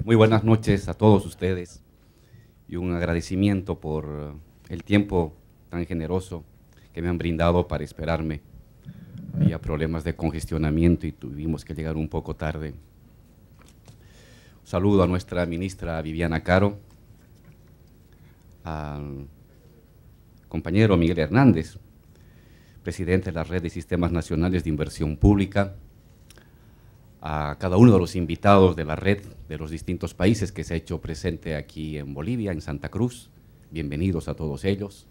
Muy buenas noches a todos ustedes y un agradecimiento por el tiempo tan generoso que me han brindado para esperarme. Había problemas de congestionamiento y tuvimos que llegar un poco tarde. Un saludo a nuestra ministra Viviana Caro, al compañero Miguel Hernández, presidente de la Red de Sistemas Nacionales de Inversión Pública, a cada uno de los invitados de la red de los distintos países que se ha hecho presente aquí en Bolivia, en Santa Cruz. Bienvenidos a todos ellos.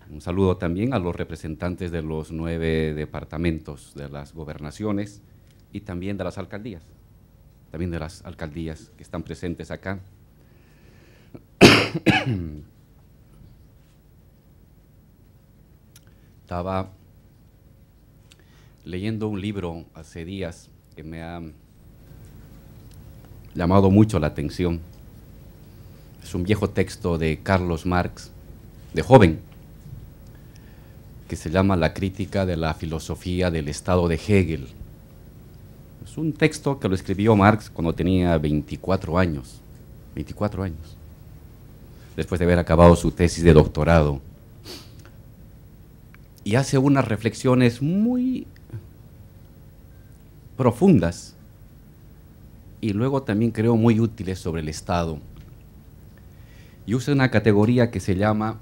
Un saludo también a los representantes de los 9 departamentos de las gobernaciones y también de las alcaldías, que están presentes acá. Estaba leyendo un libro hace días que me ha llamado mucho la atención. Es un viejo texto de Carlos Marx, de joven, que se llama La crítica de la filosofía del Estado de Hegel. Es un texto que lo escribió Marx cuando tenía 24 años, después de haber acabado su tesis de doctorado. Y hace unas reflexiones muy profundas y luego también creo muy útiles sobre el Estado. Y usa una categoría que se llama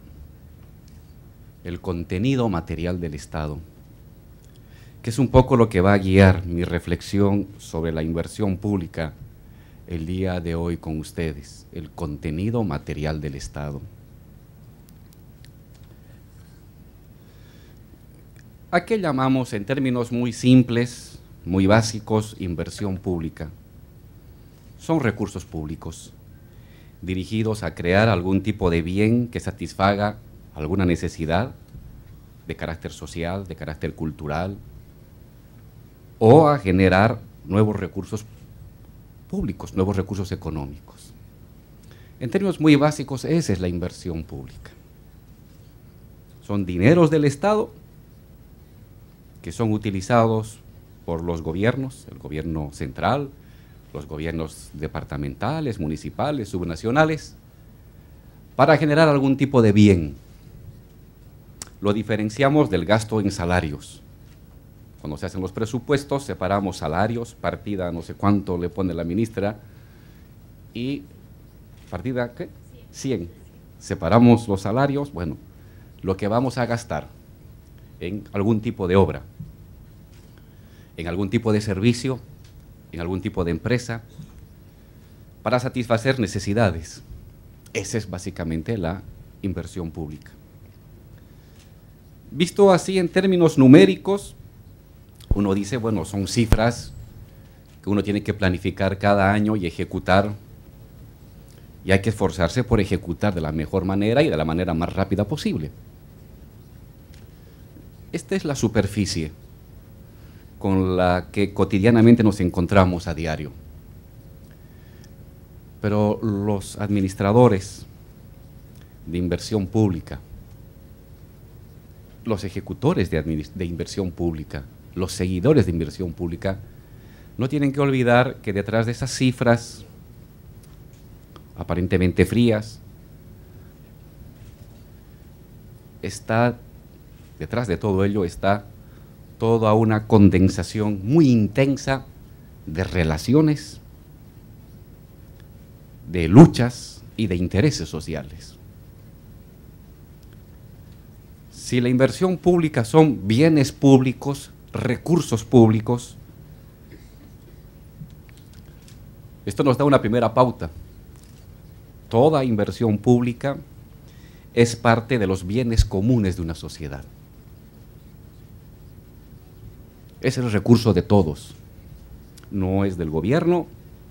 el contenido material del Estado, que es un poco lo que va a guiar mi reflexión sobre la inversión pública el día de hoy con ustedes, el contenido material del Estado. ¿A qué llamamos en términos muy simples, muy básicos, inversión pública? Son recursos públicos dirigidos a crear algún tipo de bien que satisfaga alguna necesidad de carácter social, de carácter cultural, o a generar nuevos recursos públicos, nuevos recursos económicos. En términos muy básicos, esa es la inversión pública. Son dineros del Estado que son utilizados por los gobiernos, el gobierno central, los gobiernos departamentales, municipales, subnacionales, para generar algún tipo de bien. Lo diferenciamos del gasto en salarios. Cuando se hacen los presupuestos, separamos salarios, partida no sé cuánto le pone la ministra, y partida, ¿qué? 100. Separamos los salarios, bueno, lo que vamos a gastar en algún tipo de obra, en algún tipo de servicio, en algún tipo de empresa, para satisfacer necesidades. Esa es básicamente la inversión pública. Visto así en términos numéricos, uno dice, bueno, son cifras que uno tiene que planificar cada año y ejecutar, y hay que esforzarse por ejecutar de la mejor manera y de la manera más rápida posible. Esta es la superficie con la que cotidianamente nos encontramos a diario. Pero los administradores de inversión pública, los ejecutores de inversión pública, los seguidores de inversión pública, no tienen que olvidar que detrás de esas cifras aparentemente frías detrás de todo ello está toda una condensación muy intensa de relaciones, de luchas y de intereses sociales. Si la inversión pública son bienes públicos, recursos públicos, esto nos da una primera pauta. Toda inversión pública es parte de los bienes comunes de una sociedad. Es el recurso de todos. No es del gobierno,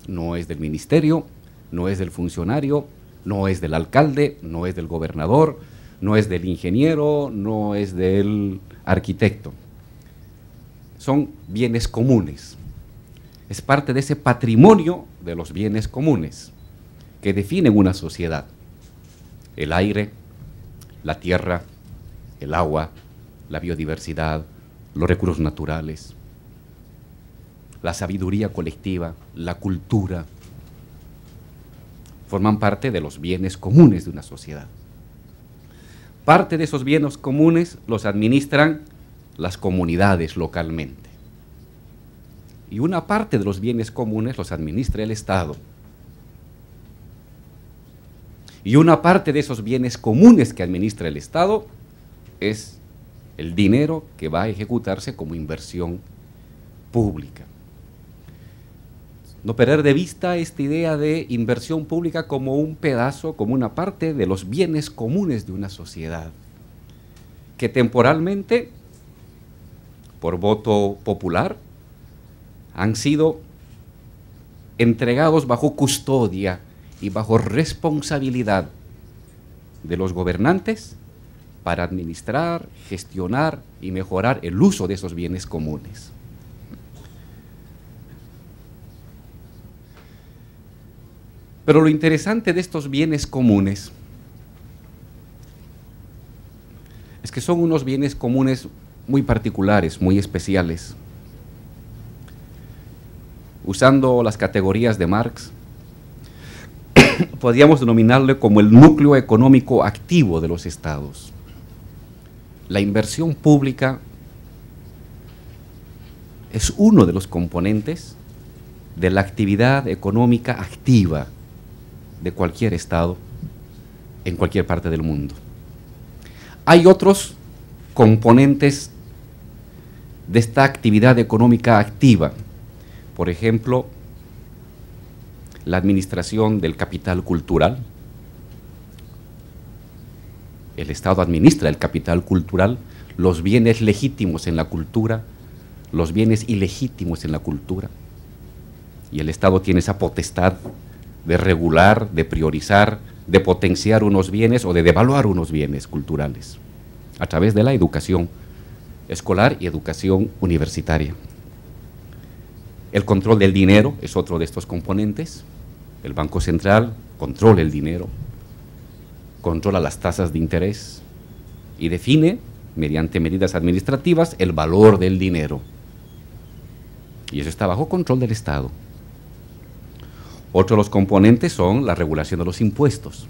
no es del ministerio, no es del funcionario, no es del alcalde, no es del gobernador, no es del ingeniero, no es del arquitecto. Son bienes comunes. Es parte de ese patrimonio de los bienes comunes que definen una sociedad. El aire, la tierra, el agua, la biodiversidad, los recursos naturales, la sabiduría colectiva, la cultura, forman parte de los bienes comunes de una sociedad. Parte de esos bienes comunes los administran las comunidades localmente. Y una parte de los bienes comunes los administra el Estado. Y una parte de esos bienes comunes que administra el Estado es el dinero que va a ejecutarse como inversión pública. No perder de vista esta idea de inversión pública como un pedazo, como una parte de los bienes comunes de una sociedad, que temporalmente, por voto popular, han sido entregados bajo custodia y bajo responsabilidad de los gobernantes para administrar, gestionar y mejorar el uso de esos bienes comunes. Pero lo interesante de estos bienes comunes es que son unos bienes comunes muy particulares, muy especiales. Usando las categorías de Marx, podríamos denominarle como el núcleo económico activo de los estados. La inversión pública es uno de los componentes de la actividad económica activa de cualquier estado en cualquier parte del mundo. Hay otros componentes de esta actividad económica activa, por ejemplo, la administración del capital cultural. El Estado administra el capital cultural, los bienes legítimos en la cultura, los bienes ilegítimos en la cultura. Y el Estado tiene esa potestad de regular, de priorizar, de potenciar unos bienes o de devaluar unos bienes culturales a través de la educación escolar y educación universitaria. El control del dinero es otro de estos componentes. El Banco Central controla el dinero, controla las tasas de interés y define, mediante medidas administrativas, el valor del dinero. Y eso está bajo control del Estado. Otro de los componentes son la regulación de los impuestos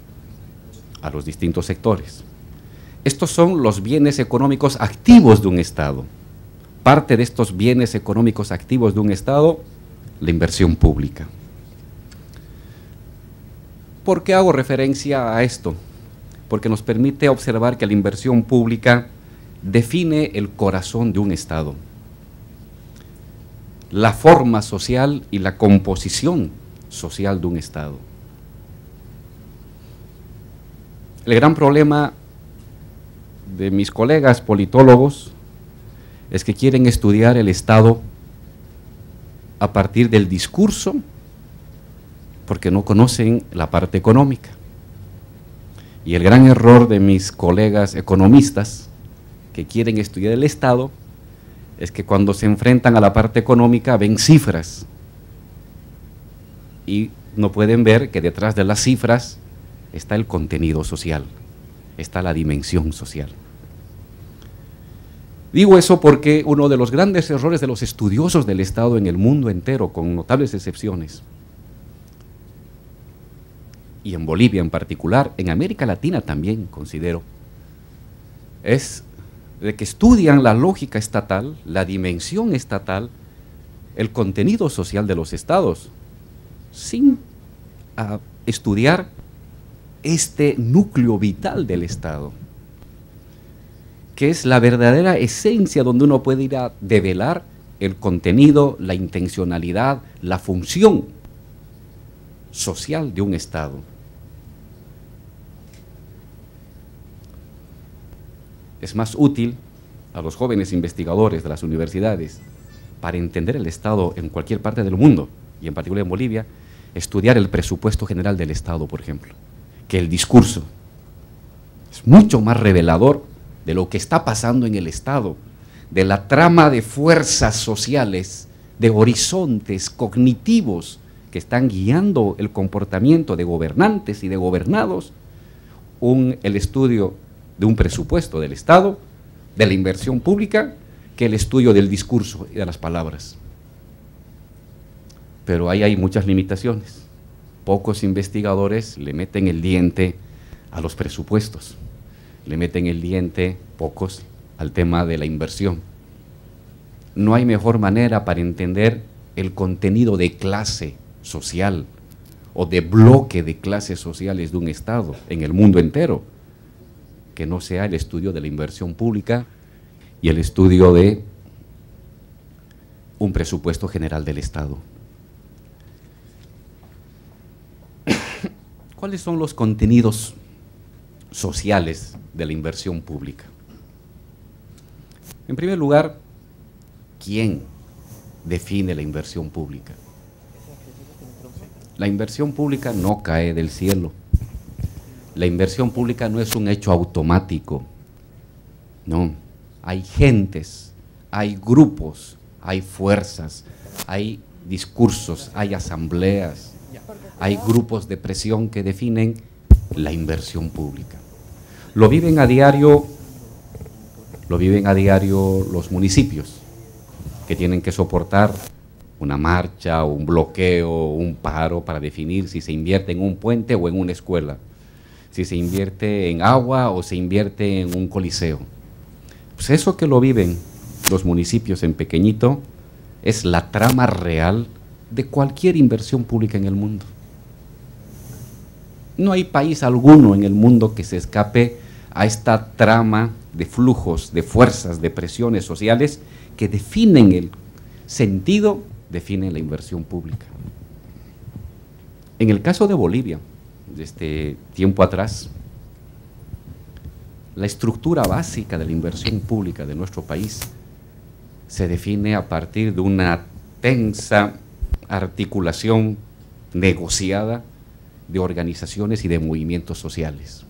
a los distintos sectores. Estos son los bienes económicos activos de un Estado. Parte de estos bienes económicos activos de un Estado, la inversión pública. ¿Por qué hago referencia a esto? Porque nos permite observar que la inversión pública define el corazón de un Estado, la forma social y la composición social de un Estado. El gran problema de mis colegas politólogos es que quieren estudiar el Estado a partir del discurso, porque no conocen la parte económica. Y el gran error de mis colegas economistas que quieren estudiar el Estado es que cuando se enfrentan a la parte económica ven cifras y no pueden ver que detrás de las cifras está el contenido social, está la dimensión social. Digo eso porque uno de los grandes errores de los estudiosos del Estado en el mundo entero, con notables excepciones, y en Bolivia en particular, en América Latina también considero, es de que estudian la lógica estatal, la dimensión estatal, el contenido social de los estados, sin estudiar este núcleo vital del Estado, que es la verdadera esencia donde uno puede ir a develar el contenido, la intencionalidad, la función social de un Estado. Es más útil a los jóvenes investigadores de las universidades, para entender el Estado en cualquier parte del mundo, y en particular en Bolivia, estudiar el presupuesto general del Estado, por ejemplo, que el discurso. Es mucho más revelador de lo que está pasando en el Estado, de la trama de fuerzas sociales, de horizontes cognitivos que están guiando el comportamiento de gobernantes y de gobernados, el estudio de un presupuesto del Estado, de la inversión pública, que el estudio del discurso y de las palabras. Pero ahí hay muchas limitaciones. pocos investigadores le meten el diente a los presupuestos, le meten el diente, pocos, al tema de la inversión. No hay mejor manera para entender el contenido de clase social o de bloque de clases sociales de un Estado en el mundo entero, que no sea el estudio de la inversión pública y el estudio de un presupuesto general del Estado. ¿Cuáles son los contenidos sociales de la inversión pública? En primer lugar, ¿quién define la inversión pública? La inversión pública no cae del cielo. La inversión pública no es un hecho automático. No, hay gentes, hay grupos, hay fuerzas, hay discursos, hay asambleas, hay grupos de presión que definen la inversión pública. Lo viven a diario los municipios, que tienen que soportar una marcha, un bloqueo, un paro para definir si se invierte en un puente o en una escuela, si se invierte en agua o se invierte en un coliseo. Pues eso que lo viven los municipios en pequeñito es la trama real de cualquier inversión pública en el mundo. No hay país alguno en el mundo que se escape a esta trama de flujos, de fuerzas, de presiones sociales que definen el sentido, definen la inversión pública. En el caso de Bolivia, desde tiempo atrás, la estructura básica de la inversión pública de nuestro país se define a partir de una tensa articulación negociada de organizaciones y de movimientos sociales.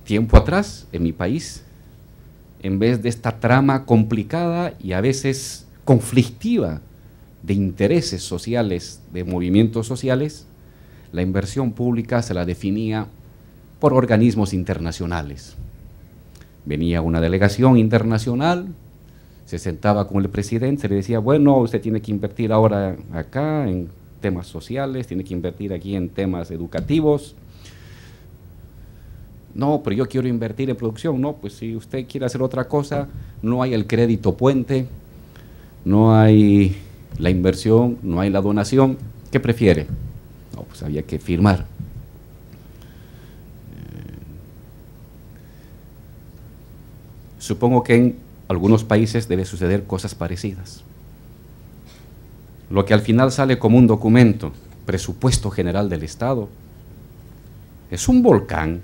Tiempo atrás, en mi país, en vez de esta trama complicada y a veces conflictiva de intereses sociales, de movimientos sociales, la inversión pública se la definía por organismos internacionales. Venía una delegación internacional, se sentaba con el presidente, se le decía, bueno, usted tiene que invertir ahora acá en temas sociales, tiene que invertir aquí en temas educativos. No, pero yo quiero invertir en producción. No, pues si usted quiere hacer otra cosa, no hay el crédito puente, no hay la inversión, no hay la donación. ¿Qué prefiere? No, pues había que firmar. Supongo que en algunos países debe suceder cosas parecidas. Lo que al final sale como un documento, presupuesto general del Estado, es un volcán.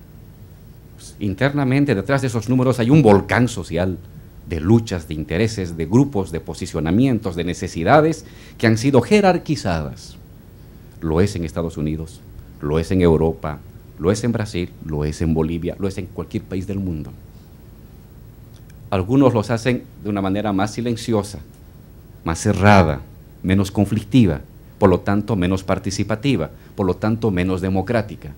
Internamente, detrás de esos números hay un volcán social de luchas, de intereses, de grupos, de posicionamientos, de necesidades que han sido jerarquizadas. Lo es en Estados Unidos, lo es en Europa, lo es en Brasil, lo es en Bolivia, lo es en cualquier país del mundo. Algunos los hacen de una manera más silenciosa, más cerrada, menos conflictiva, por lo tanto menos participativa, por lo tanto menos democrática.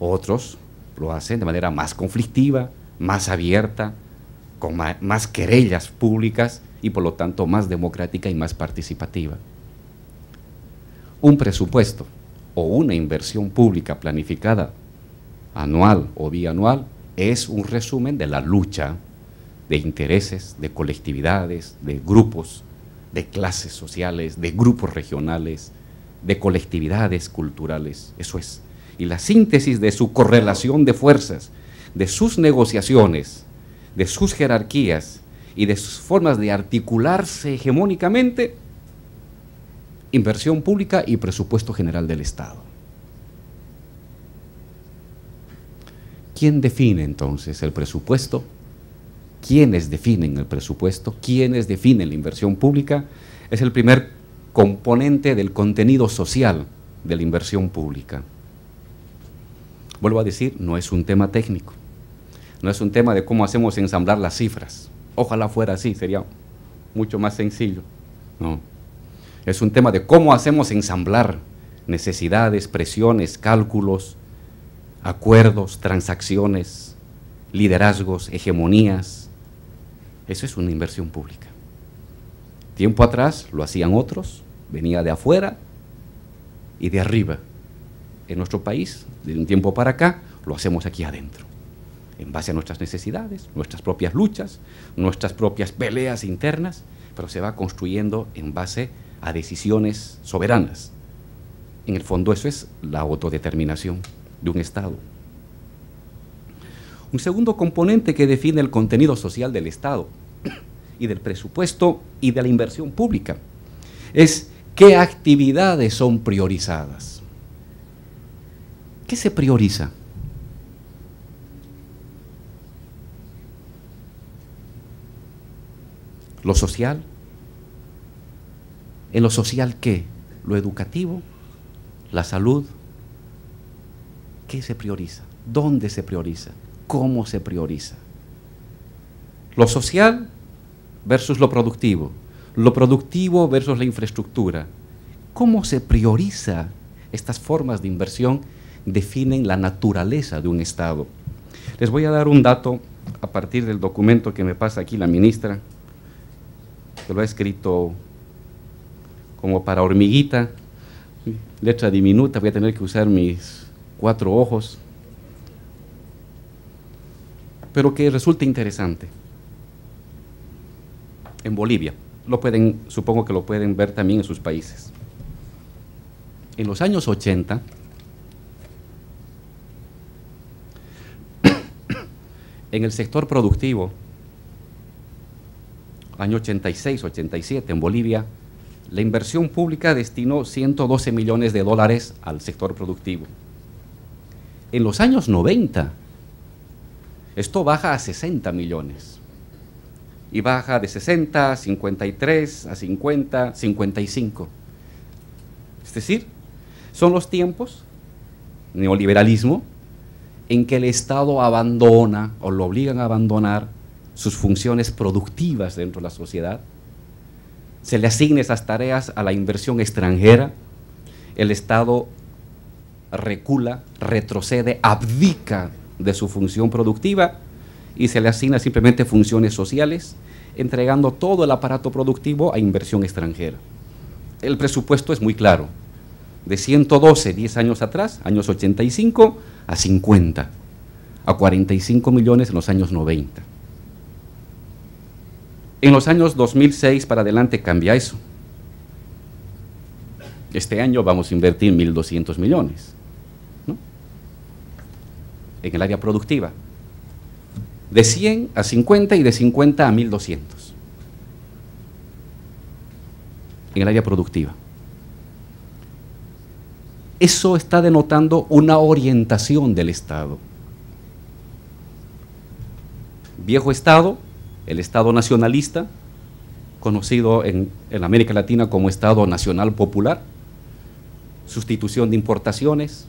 Otros lo hacen de manera más conflictiva, más abierta, con más querellas públicas y por lo tanto más democrática y más participativa. Un presupuesto o una inversión pública planificada anual o bianual es un resumen de la lucha de intereses, de colectividades, de grupos, de clases sociales, de grupos regionales, de colectividades culturales, eso es. Y la síntesis de su correlación de fuerzas, de sus negociaciones, de sus jerarquías y de sus formas de articularse hegemónicamente, inversión pública y presupuesto general del Estado. ¿Quién define entonces el presupuesto? ¿Quiénes definen el presupuesto? ¿Quiénes definen la inversión pública? Es el primer componente del contenido social de la inversión pública. Vuelvo a decir, no es un tema técnico, no es un tema de cómo hacemos ensamblar las cifras. Ojalá fuera así, sería mucho más sencillo. No, es un tema de cómo hacemos ensamblar necesidades, presiones, cálculos, acuerdos, transacciones, liderazgos, hegemonías. Eso es una inversión pública. Tiempo atrás lo hacían otros, venía de afuera y de arriba. En nuestro país, de un tiempo para acá, lo hacemos aquí adentro, en base a nuestras necesidades, nuestras propias luchas, nuestras propias peleas internas, pero se va construyendo en base a decisiones soberanas. En el fondo eso es la autodeterminación de un Estado. Un segundo componente que define el contenido social del Estado y del presupuesto y de la inversión pública es qué actividades son priorizadas. ¿Qué se prioriza? ¿Lo social? ¿En lo social qué? ¿Lo educativo? ¿La salud? ¿Qué se prioriza? ¿Dónde se prioriza? ¿Cómo se prioriza? Lo social versus lo productivo versus la infraestructura. ¿Cómo se prioriza? Estas formas de inversión definen la naturaleza de un Estado. Les voy a dar un dato a partir del documento que me pasa aquí la ministra, que lo ha escrito como para hormiguita, letra diminuta, voy a tener que usar mis 4 ojos, pero que resulta interesante. En Bolivia, supongo que lo pueden ver también en sus países. En los años 80, en el sector productivo, año 86, 87, en Bolivia, la inversión pública destinó 112 millones de dólares al sector productivo. En los años 90, esto baja a 60 millones. Y baja de 60 a 53, a 50, 55. Es decir, son los tiempos, neoliberalismo, en que el Estado abandona o lo obligan a abandonar sus funciones productivas dentro de la sociedad, se le asignan esas tareas a la inversión extranjera, el Estado recula, retrocede, abdica de su función productiva y se le asigna simplemente funciones sociales, entregando todo el aparato productivo a inversión extranjera. El presupuesto es muy claro, de 112, 10 años atrás, años 85, a 50, a 45 millones en los años 90. En los años 2006 para adelante cambia eso. Este año vamos a invertir 1.200 millones, ¿no?, en el área productiva. De 100 a 50 y de 50 a 1.200 en el área productiva. Eso está denotando una orientación del Estado. Viejo Estado, el Estado nacionalista, conocido en América Latina como Estado Nacional Popular, sustitución de importaciones,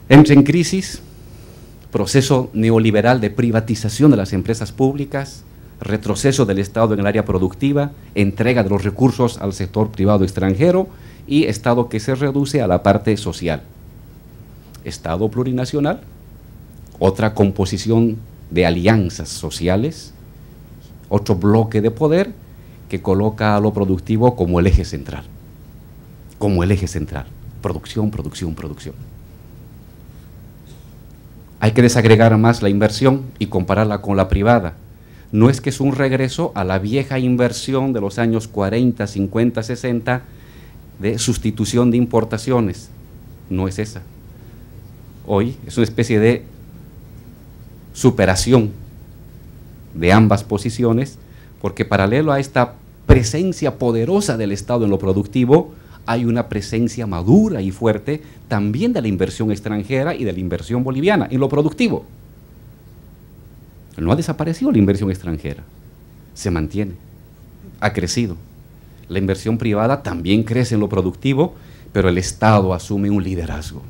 entra en crisis, proceso neoliberal de privatización de las empresas públicas, retroceso del Estado en el área productiva, entrega de los recursos al sector privado extranjero y Estado que se reduce a la parte social. Estado plurinacional, otra composición de alianzas sociales, otro bloque de poder que coloca a lo productivo como el eje central. Como el eje central. Producción, producción, producción. Hay que desagregar más la inversión y compararla con la privada. No es que es un regreso a la vieja inversión de los años 40, 50, 60 de sustitución de importaciones. No es esa. Hoy es una especie de superación de ambas posiciones, porque paralelo a esta presencia poderosa del Estado en lo productivo, hay una presencia madura y fuerte también de la inversión extranjera y de la inversión boliviana en lo productivo. No ha desaparecido la inversión extranjera, se mantiene, ha crecido. La inversión privada también crece en lo productivo, pero el Estado asume un liderazgo.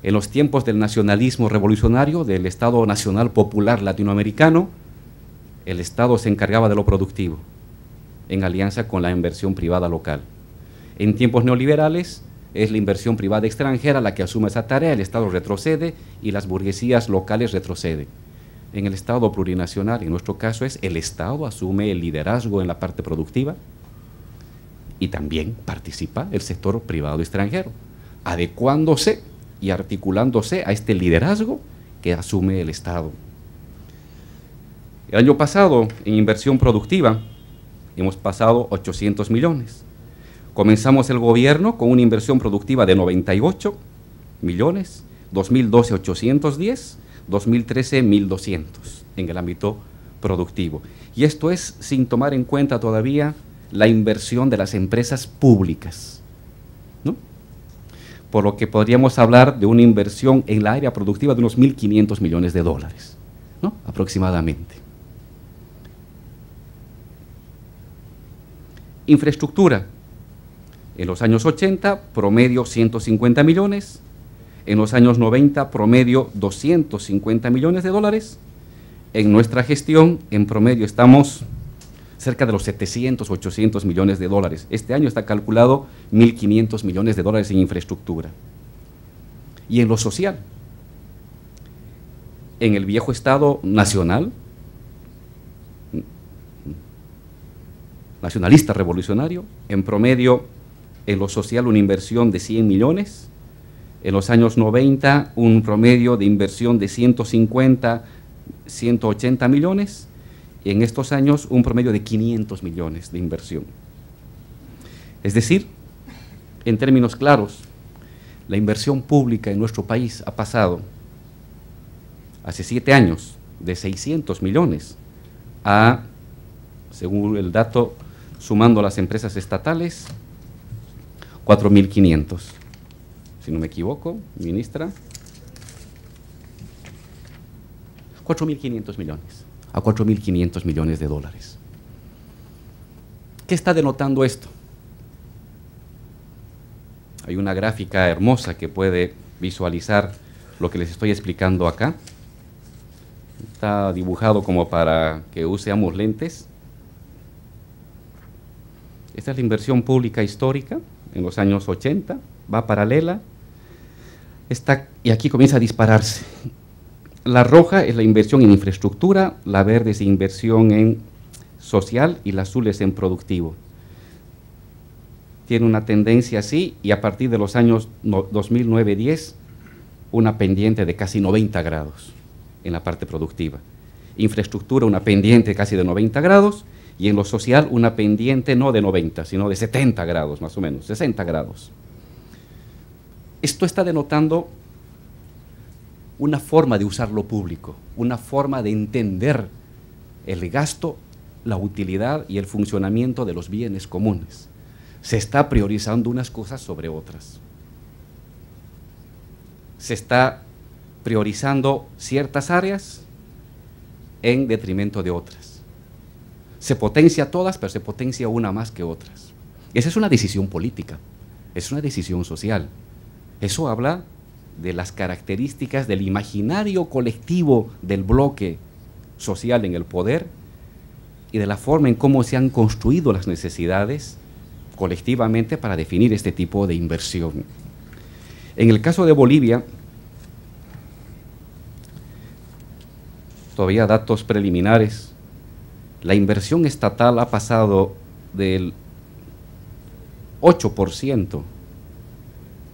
En los tiempos del nacionalismo revolucionario, del Estado Nacional Popular Latinoamericano, el Estado se encargaba de lo productivo, en alianza con la inversión privada local. En tiempos neoliberales, es la inversión privada extranjera la que asume esa tarea, el Estado retrocede y las burguesías locales retroceden. En el Estado plurinacional, en nuestro caso, es el Estado asume el liderazgo en la parte productiva, y también participa el sector privado extranjero, adecuándose y articulándose a este liderazgo que asume el Estado. El año pasado, en inversión productiva, hemos pasado 800 millones. Comenzamos el gobierno con una inversión productiva de 98 millones, 2012 810, 2013 1200 en el ámbito productivo. Y esto es sin tomar en cuenta todavía la inversión de las empresas públicas, ¿no? Por lo que podríamos hablar de una inversión en la área productiva de unos 1.500 millones de dólares, ¿no? Aproximadamente. Infraestructura. En los años 80, promedio 150 millones. En los años 90, promedio 250 millones de dólares. En nuestra gestión, en promedio, estamos cerca de los 700, 800 millones de dólares. Este año está calculado 1.500 millones de dólares en infraestructura. Y en lo social, en el viejo Estado nacional, nacionalista revolucionario, en promedio, en lo social, una inversión de 100 millones. En los años 90, un promedio de inversión de 150, 180 millones. Y en estos años, un promedio de 500 millones de inversión. Es decir, en términos claros, la inversión pública en nuestro país ha pasado, hace 7 años, de 600 millones a, según el dato, sumando las empresas estatales, 4.500. Si no me equivoco, ministra, 4.500 millones, a 4.500 millones de dólares. ¿Qué está denotando esto? Hay una gráfica hermosa que puede visualizar lo que les estoy explicando acá. Está dibujado como para que usemos lentes. Esta es la inversión pública histórica en los años 80, va paralela. Y aquí comienza a dispararse. La roja es la inversión en infraestructura, la verde es inversión en social y la azul es en productivo. Tiene una tendencia así y a partir de los años 2009-10, una pendiente de casi 90 grados en la parte productiva. Infraestructura, una pendiente casi de 90 grados y en lo social una pendiente no de 90, sino de 70 grados más o menos, 60 grados. Esto está denotando una forma de usar lo público, una forma de entender el gasto, la utilidad y el funcionamiento de los bienes comunes. Se está priorizando unas cosas sobre otras. Se está priorizando ciertas áreas en detrimento de otras. Se potencia todas, pero se potencia una más que otras. Esa es una decisión política, es una decisión social. Eso habla de las características del imaginario colectivo del bloque social en el poder y de la forma en cómo se han construido las necesidades colectivamente para definir este tipo de inversión. En el caso de Bolivia, todavía datos preliminares, la inversión estatal ha pasado del 8%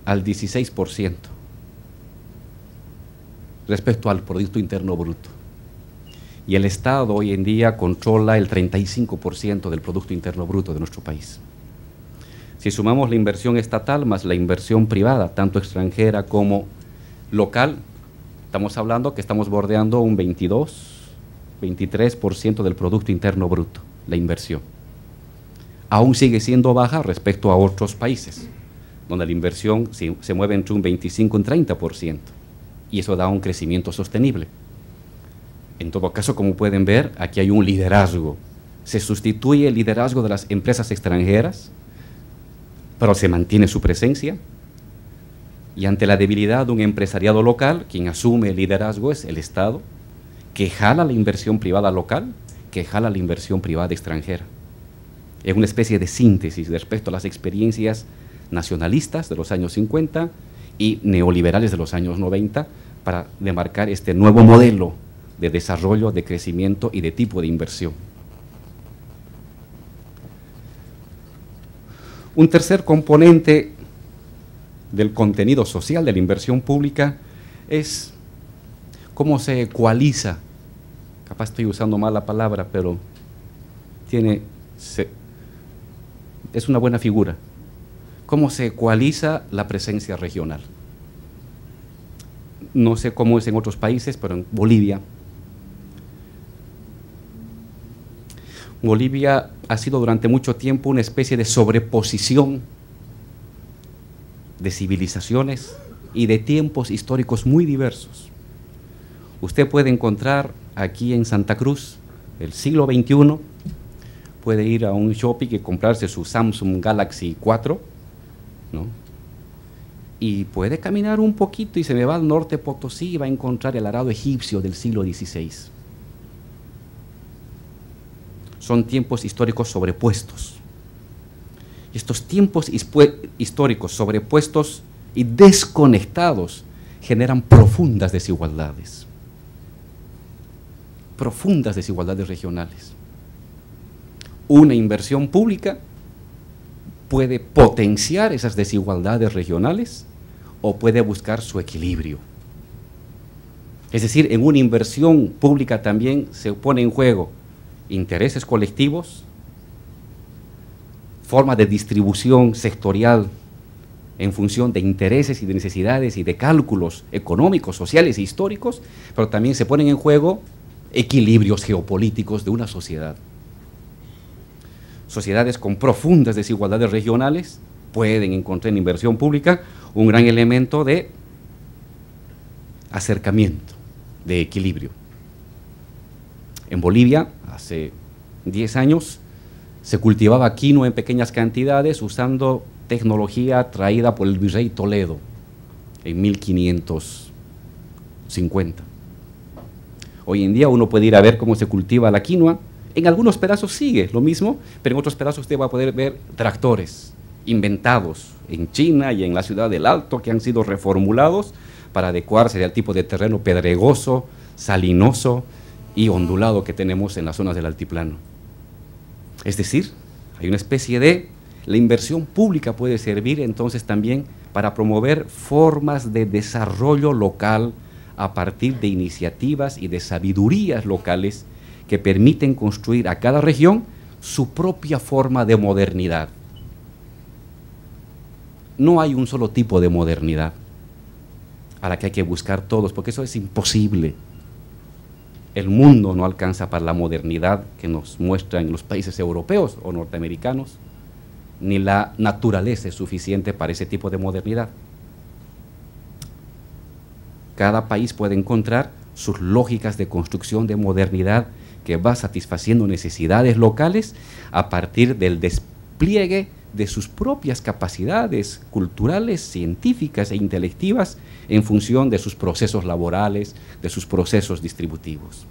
al 16% respecto al Producto Interno Bruto. Y el Estado hoy en día controla el 35% del Producto Interno Bruto de nuestro país. Si sumamos la inversión estatal más la inversión privada, tanto extranjera como local, estamos hablando que estamos bordeando un 23% del Producto Interno Bruto, la inversión. Aún sigue siendo baja respecto a otros países, donde la inversión se mueve entre un 25 y un 30%, y eso da un crecimiento sostenible. En todo caso, como pueden ver, aquí hay un liderazgo. Se sustituye el liderazgo de las empresas extranjeras, pero se mantiene su presencia, y ante la debilidad de un empresariado local, quien asume el liderazgo es el Estado, que jala la inversión privada local, que jala la inversión privada extranjera. Es una especie de síntesis respecto a las experiencias nacionalistas de los años 50 y neoliberales de los años 90 para demarcar este nuevo modelo de desarrollo, de crecimiento y de tipo de inversión. Un tercer componente del contenido social de la inversión pública es cómo se ecualiza, capaz estoy usando mal la palabra, pero es una buena figura, cómo se ecualiza la presencia regional. No sé cómo es en otros países, pero en Bolivia ha sido durante mucho tiempo una especie de sobreposición de civilizaciones y de tiempos históricos muy diversos. Usted puede encontrar aquí en Santa Cruz, el siglo XXI, puede ir a un shopping y comprarse su Samsung Galaxy 4, ¿no? Y puede caminar un poquito y se me va al norte Potosí y va a encontrar el arado egipcio del siglo XVI. Son tiempos históricos sobrepuestos. Y estos tiempos históricos sobrepuestos y desconectados generan profundas desigualdades regionales. Una inversión pública puede potenciar esas desigualdades regionales o puede buscar su equilibrio. Es decir, en una inversión pública también se pone en juego intereses colectivos, forma de distribución sectorial en función de intereses y de necesidades y de cálculos económicos, sociales e históricos, pero también se ponen en juego equilibrios geopolíticos de una sociedad. Sociedades con profundas desigualdades regionales pueden encontrar en inversión pública un gran elemento de acercamiento, de equilibrio. En Bolivia, hace 10 años, se cultivaba quinoa en pequeñas cantidades usando tecnología traída por el virrey Toledo en 1550. Hoy en día uno puede ir a ver cómo se cultiva la quinoa. En algunos pedazos sigue lo mismo, pero en otros pedazos usted va a poder ver tractores inventados en China y en la ciudad del Alto que han sido reformulados para adecuarse al tipo de terreno pedregoso, salinoso y ondulado que tenemos en las zonas del altiplano. Es decir, hay una especie de... La inversión pública puede servir entonces también para promover formas de desarrollo local a partir de iniciativas y de sabidurías locales que permiten construir a cada región su propia forma de modernidad. No hay un solo tipo de modernidad a la que hay que buscar todos, porque eso es imposible. El mundo no alcanza para la modernidad que nos muestran los países europeos o norteamericanos, ni la naturaleza es suficiente para ese tipo de modernidad. Cada país puede encontrar sus lógicas de construcción de modernidad que va satisfaciendo necesidades locales a partir del despliegue de sus propias capacidades culturales, científicas e intelectivas en función de sus procesos laborales, de sus procesos distributivos.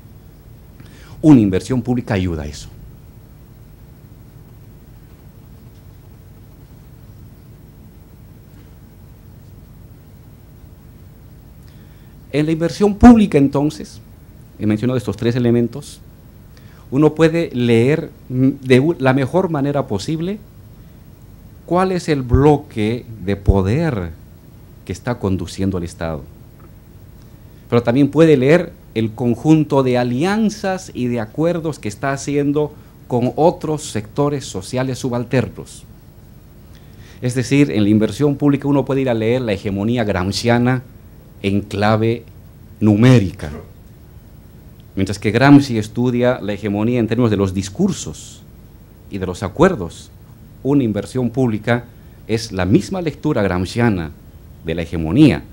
Una inversión pública ayuda a eso. En la inversión pública, entonces, he mencionado estos tres elementos, uno puede leer de la mejor manera posible cuál es el bloque de poder que está conduciendo al Estado. Pero también puede leer el conjunto de alianzas y de acuerdos que está haciendo con otros sectores sociales subalternos. Es decir, en la inversión pública uno puede ir a leer la hegemonía gramsciana en clave numérica, mientras que Gramsci estudia la hegemonía en términos de los discursos y de los acuerdos. Una inversión pública es la misma lectura gramsciana de la hegemonía,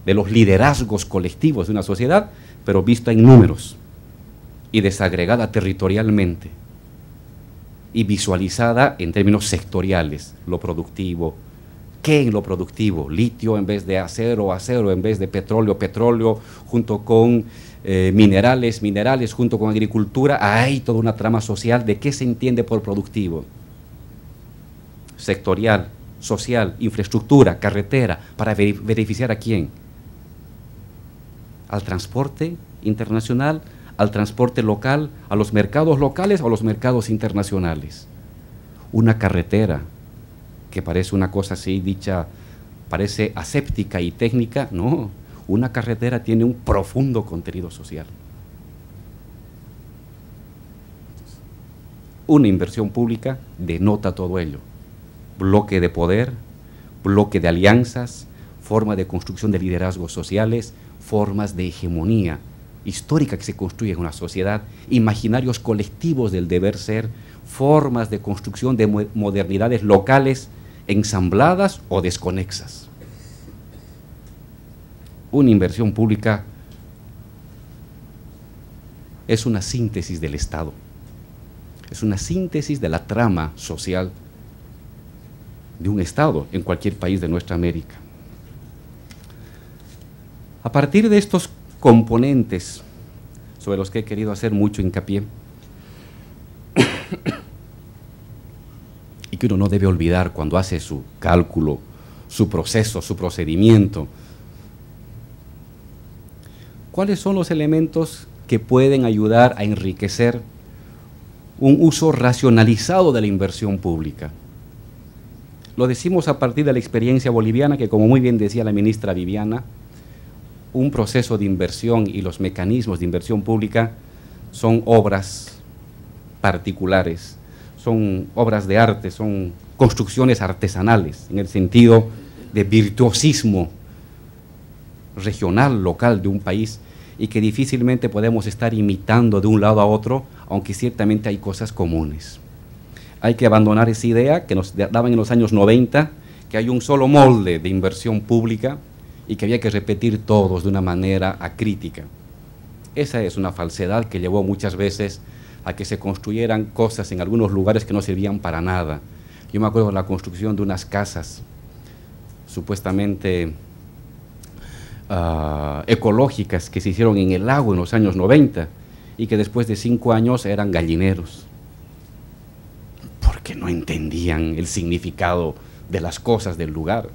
de los liderazgos colectivos de una sociedad, pero vista en números y desagregada territorialmente y visualizada en términos sectoriales, lo productivo. ¿Qué en lo productivo? Litio en vez de acero, acero en vez de petróleo, petróleo, junto con minerales, minerales, junto con agricultura. Hay toda una trama social de qué se entiende por productivo. Sectorial, social, infraestructura, carretera, para beneficiar ¿a quién? Al transporte internacional, al transporte local, a los mercados locales o a los mercados internacionales. Una carretera que parece una cosa así dicha, parece aséptica y técnica. No, una carretera tiene un profundo contenido social. Una inversión pública denota todo ello. Bloque de poder, bloque de alianzas, forma de construcción de liderazgos sociales, formas de hegemonía histórica que se construye en una sociedad, imaginarios colectivos del deber ser, formas de construcción de modernidades locales ensambladas o desconexas. Una inversión pública es una síntesis del Estado, es una síntesis de la trama social de un Estado en cualquier país de nuestra América. A partir de estos componentes sobre los que he querido hacer mucho hincapié, y que uno no debe olvidar cuando hace su cálculo, su proceso, su procedimiento, ¿cuáles son los elementos que pueden ayudar a enriquecer un uso racionalizado de la inversión pública? Lo decimos a partir de la experiencia boliviana, que como muy bien decía la ministra Viviana, un proceso de inversión y los mecanismos de inversión pública son obras particulares, son obras de arte, son construcciones artesanales, en el sentido de virtuosismo regional, local de un país, y que difícilmente podemos estar imitando de un lado a otro, aunque ciertamente hay cosas comunes. Hay que abandonar esa idea que nos daban en los años 90, que hay un solo molde de inversión pública y que había que repetir todos de una manera acrítica. Esa es una falsedad que llevó muchas veces a que se construyeran cosas en algunos lugares que no servían para nada. Yo me acuerdo de la construcción de unas casas supuestamente ecológicas que se hicieron en el lago en los años 90 y que después de 5 años eran gallineros, porque no entendían el significado de las cosas del lugar.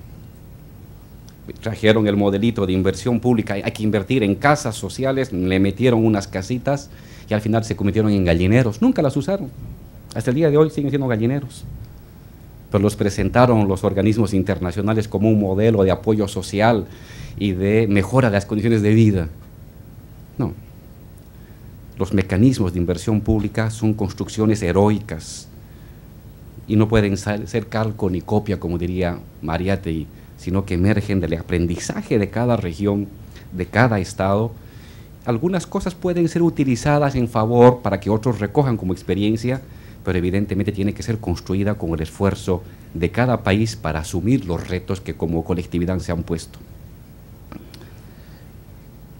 Trajeron el modelito de inversión pública, hay que invertir en casas sociales, le metieron unas casitas y al final se convirtieron en gallineros. Nunca las usaron. Hasta el día de hoy siguen siendo gallineros. Pero los presentaron los organismos internacionales como un modelo de apoyo social y de mejora de las condiciones de vida. No. Los mecanismos de inversión pública son construcciones heroicas y no pueden ser calco ni copia, como diría Mariátegui, sino que emergen del aprendizaje de cada región, de cada estado. Algunas cosas pueden ser utilizadas en favor para que otros recojan como experiencia, pero evidentemente tiene que ser construida con el esfuerzo de cada país para asumir los retos que como colectividad se han puesto.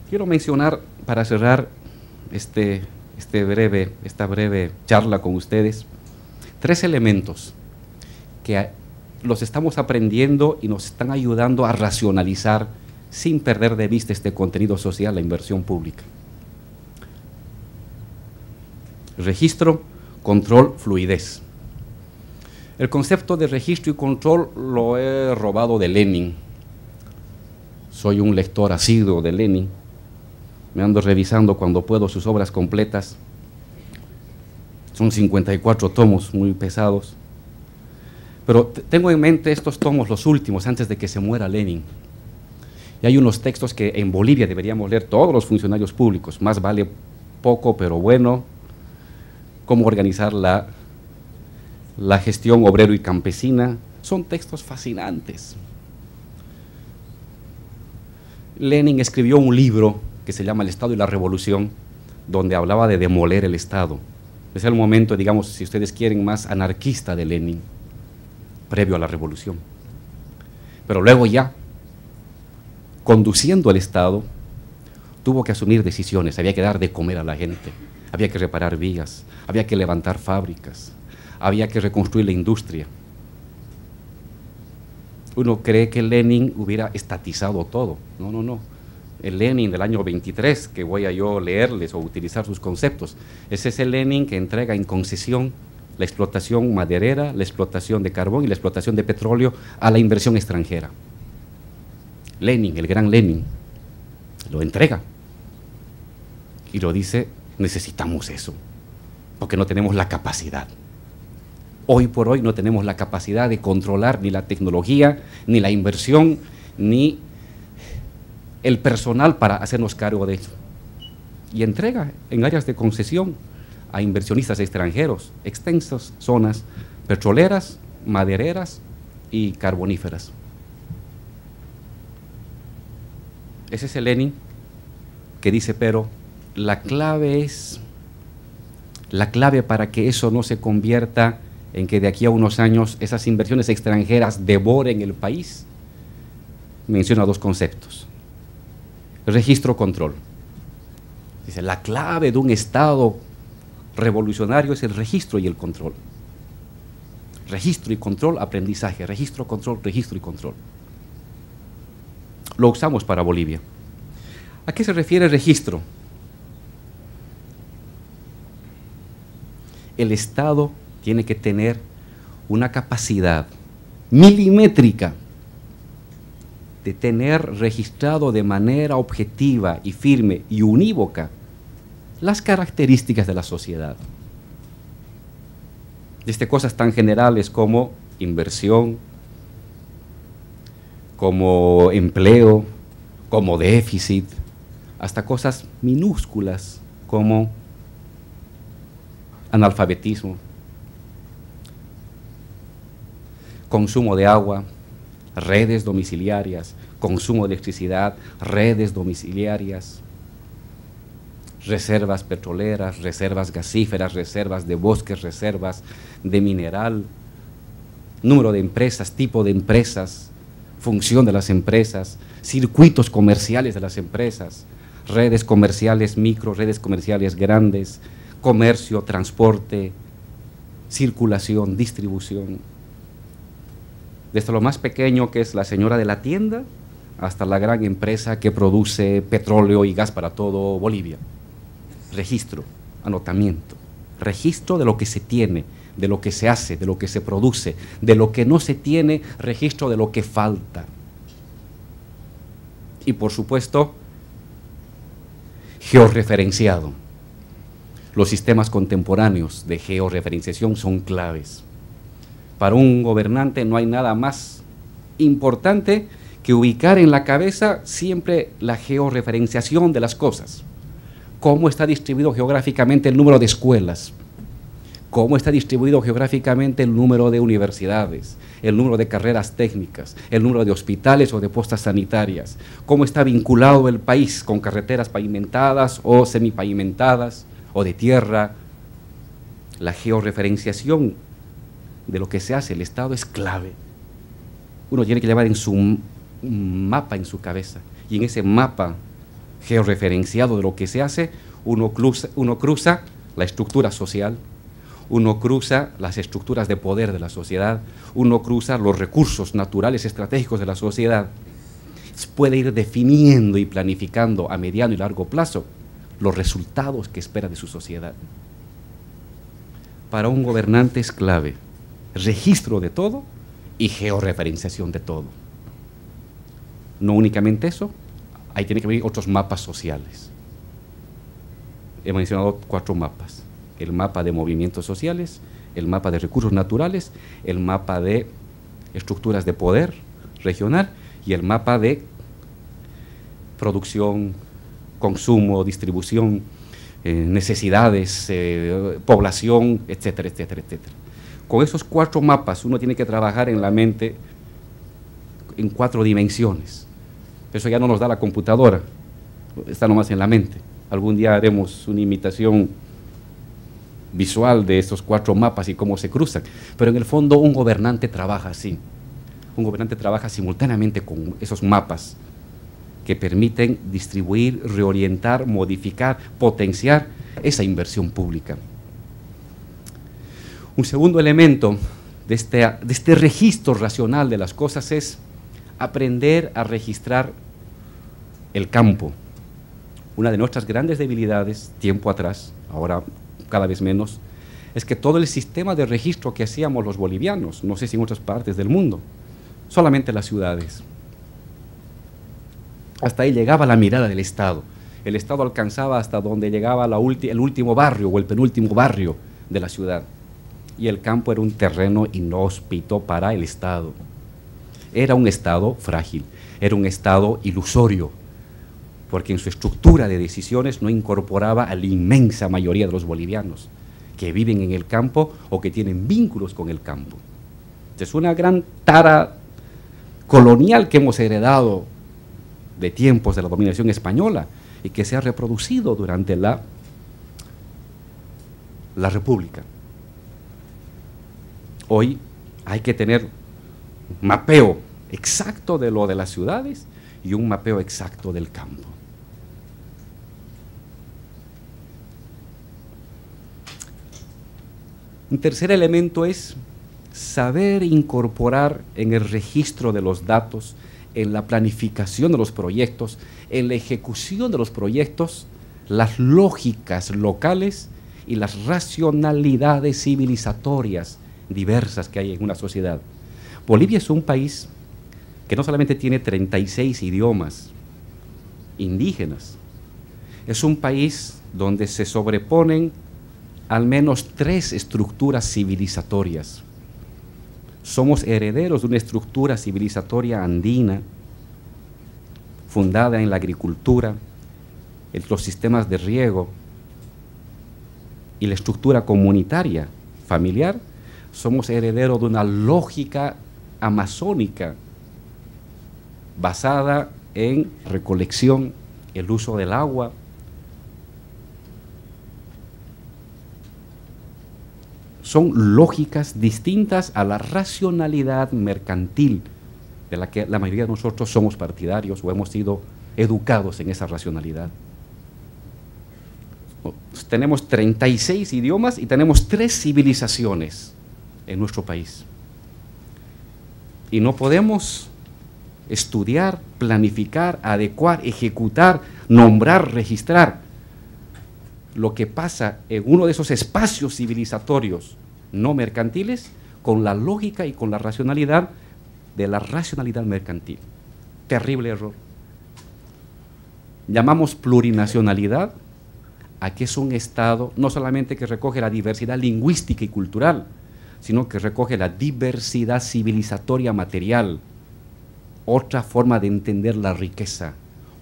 Quiero mencionar, para cerrar esta breve charla con ustedes, 3 elementos que los estamos aprendiendo y nos están ayudando a racionalizar sin perder de vista este contenido social, la inversión pública. Registro, control, fluidez. El concepto de registro y control lo he robado de Lenin. Soy un lector asiduo de Lenin. Me ando revisando cuando puedo sus obras completas. Son 54 tomos muy pesados. Pero tengo en mente estos tomos, los últimos, antes de que se muera Lenin. Y hay unos textos que en Bolivia deberíamos leer todos los funcionarios públicos. Más vale poco, pero bueno. Cómo organizar la gestión obrero y campesina. Son textos fascinantes. Lenin escribió un libro que se llama El Estado y la Revolución, donde hablaba de demoler el Estado. Es el momento, digamos, si ustedes quieren, más anarquista de Lenin, previo a la revolución. Pero luego ya, conduciendo al Estado, tuvo que asumir decisiones. Había que dar de comer a la gente, había que reparar vías, había que levantar fábricas, había que reconstruir la industria. Uno cree que Lenin hubiera estatizado todo. No, no, no. El Lenin del año 23, que voy a yo leerles o utilizar sus conceptos, ese es el Lenin que entrega en concesión la explotación maderera, la explotación de carbón y la explotación de petróleo a la inversión extranjera. Lenin, el gran Lenin, lo entrega y lo dice: necesitamos eso, porque no tenemos la capacidad. Hoy por hoy no tenemos la capacidad de controlar ni la tecnología, ni la inversión, ni el personal para hacernos cargo de eso. Y entrega en áreas de concesión a inversionistas extranjeros extensas zonas petroleras, madereras y carboníferas. Ese es el Lenin que dice, pero la clave para que eso no se convierta en que de aquí a unos años esas inversiones extranjeras devoren el país, menciona dos conceptos. Registro-control. Dice, la clave de un Estado revolucionario es el registro y el control. Registro y control, aprendizaje. Registro, control, registro y control. Lo usamos para Bolivia. ¿A qué se refiere registro? El Estado tiene que tener una capacidad milimétrica de tener registrado de manera objetiva y firme y unívoca las características de la sociedad. Desde cosas tan generales como inversión, como empleo, como déficit, hasta cosas minúsculas como analfabetismo, consumo de agua, redes domiciliarias, consumo de electricidad, redes domiciliarias, reservas petroleras, reservas gasíferas, reservas de bosques, reservas de mineral, número de empresas, tipo de empresas, función de las empresas, circuitos comerciales de las empresas, redes comerciales micro, redes comerciales grandes, comercio, transporte, circulación, distribución. Desde lo más pequeño, que es la señora de la tienda, hasta la gran empresa que produce petróleo y gas para todo Bolivia. Registro, anotamiento, registro de lo que se tiene, de lo que se hace, de lo que se produce, de lo que no se tiene, registro de lo que falta. Y por supuesto, georreferenciado. Los sistemas contemporáneos de georreferenciación son claves. Para un gobernante no hay nada más importante que ubicar en la cabeza siempre la georreferenciación de las cosas. Cómo está distribuido geográficamente el número de escuelas, cómo está distribuido geográficamente el número de universidades, el número de carreras técnicas, el número de hospitales o de postas sanitarias, cómo está vinculado el país con carreteras pavimentadas o semipavimentadas o de tierra. La georreferenciación de lo que se hace, el Estado, es clave. Uno tiene que llevar en su mapa en su cabeza, y en ese mapa georreferenciado de lo que se hace, uno cruza la estructura social, uno cruza las estructuras de poder de la sociedad, uno cruza los recursos naturales estratégicos de la sociedad. Puede ir definiendo y planificando a mediano y largo plazo los resultados que espera de su sociedad. Para un gobernante es clave registro de todo y georreferenciación de todo. No únicamente eso, ahí tiene que haber otros mapas sociales. He mencionado 4 mapas: el mapa de movimientos sociales, el mapa de recursos naturales, el mapa de estructuras de poder regional y el mapa de producción, consumo, distribución, necesidades, población, etcétera, etcétera, etcétera. Con esos 4 mapas uno tiene que trabajar en la mente en 4 dimensiones. Eso ya no nos da la computadora, está nomás en la mente. Algún día haremos una imitación visual de estos 4 mapas y cómo se cruzan. Pero en el fondo un gobernante trabaja así. Un gobernante trabaja simultáneamente con esos mapas que permiten distribuir, reorientar, modificar, potenciar esa inversión pública. Un segundo elemento de este registro racional de las cosas es aprender a registrar el campo. Una de nuestras grandes debilidades, tiempo atrás, ahora cada vez menos, es que todo el sistema de registro que hacíamos los bolivianos, no sé si en otras partes del mundo, solamente las ciudades. Hasta ahí llegaba la mirada del Estado. El Estado alcanzaba hasta donde llegaba el último barrio o el penúltimo barrio de la ciudad. y el campo era un terreno inhóspito para el Estado. Era un Estado frágil, era un Estado ilusorio, porque en su estructura de decisiones no incorporaba a la inmensa mayoría de los bolivianos que viven en el campo o que tienen vínculos con el campo. Es una gran tara colonial que hemos heredado de tiempos de la dominación española y que se ha reproducido durante la República. Hoy hay que tener un mapeo exacto de lo de las ciudades y un mapeo exacto del campo. Un tercer elemento es saber incorporar en el registro de los datos, en la planificación de los proyectos, en la ejecución de los proyectos, las lógicas locales y las racionalidades civilizatorias diversas que hay en una sociedad. Bolivia es un país que no solamente tiene 36 idiomas indígenas, es un país donde se sobreponen al menos 3 estructuras civilizatorias. Somos herederos de una estructura civilizatoria andina, fundada en la agricultura, en los sistemas de riego y la estructura comunitaria, familiar. Somos herederos de una lógica amazónica basada en recolección, el uso del agua, son lógicas distintas a la racionalidad mercantil de la que la mayoría de nosotros somos partidarios o hemos sido educados en esa racionalidad. Tenemos 36 idiomas y tenemos 3 civilizaciones en nuestro país. Y no podemos estudiar, planificar, adecuar, ejecutar, nombrar, registrar lo que pasa en uno de esos espacios civilizatorios no mercantiles con la lógica y con la racionalidad de la racionalidad mercantil. Terrible error. Llamamos plurinacionalidad a que es un Estado no solamente que recoge la diversidad lingüística y cultural, sino que recoge la diversidad civilizatoria material, otra forma de entender la riqueza,